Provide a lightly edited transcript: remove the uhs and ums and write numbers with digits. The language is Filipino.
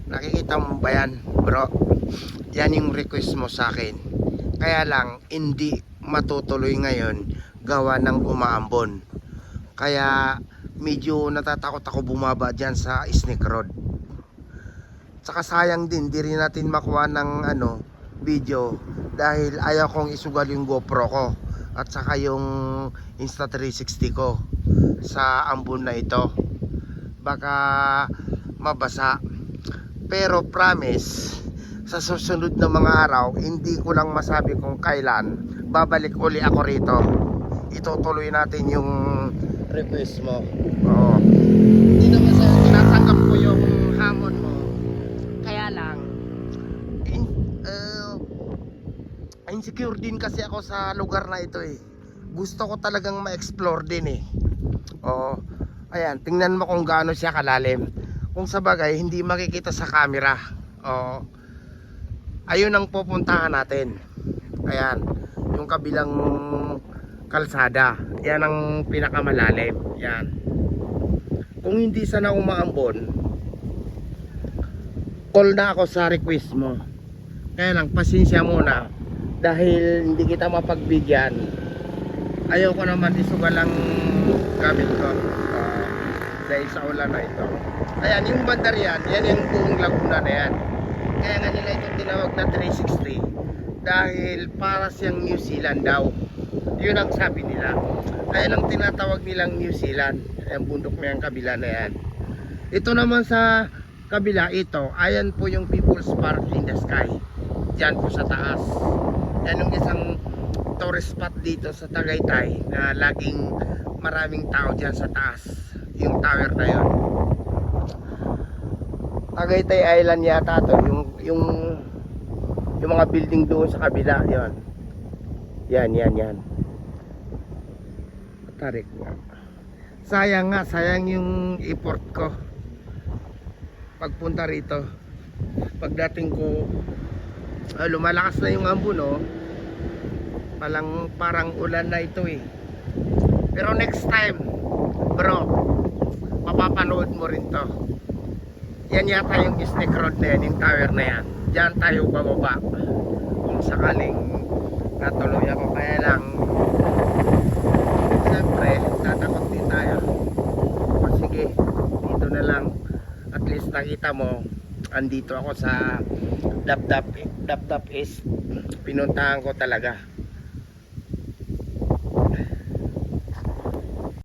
Nakikita mo ba yan, bro? Yan yung request mo sa akin. Kaya lang, hindi matutuloy ngayon gawa ng umaambon. Kaya medyo natatakot ako bumaba dyan sa Snake Road. Tsaka sayang din, di rin natin makuha ng video dahil ayaw kong isugal yung GoPro ko at saka yung Insta360 ko sa ambon na ito. Baka mabasa. Pero promise, sa susunod na mga araw, hindi ko lang masabi kung kailan babalik uli ako rito. Itutuloy natin yung request mo. Oo. Hindi naman sa tinatanggap ko yung hamon mo. Kaya lang insecure din kasi ako sa lugar na ito eh. Gusto ko talagang ma-explore din eh. Oo. Ayan, tingnan mo kung gaano siya kalalim. Kung sa bagay hindi makikita sa camera. Oo. Ayun ang pupuntahan natin. Ayan, yung kabilang kalsada. Yan ang pinakamalalim. Yan. Kung hindi sana umaambon, call na ako sa request mo. Kaya lang, pasensya muna dahil hindi kita mapagbigyan. Ayaw ko naman isugal ang gamit ko dahil sa ulan na ito. Ayan, yung bandar yan yung buong Laguna na yan. Kaya nga nila ito tinawag na 360 dahil para siyang New Zealand daw. Yun ang sabi nila. Ayan ang tinatawag nilang New Zealand. Ayan, bundok na yung kabila na yan. Ito naman sa kabila ito, ayan po yung People's Park in the Sky. Diyan po sa taas. Yan yung isang tourist spot dito sa Tagaytay na laging maraming tao dyan sa taas. Yung tower na yun. Tagaytay Island yata to. Yung mga building doon sa kabila. Yun. Yan. Tarik nga. Sayang yung effort ko pagpunta rito. Pagdating ko lumalakas na yung ambon, no? Parang ulan na ito eh. Pero next time, bro, mapapanood mo rin to. Yan yata yung Snake Road na yan, yung tower na yan. Diyan tayo bababa kung sakaling natuloy ako. Kaya lang, siyempre tatakot din tayo. O sige, dito na lang. At least nakita mo, andito ako sa Dapdap East. Pinuntahan ko talaga.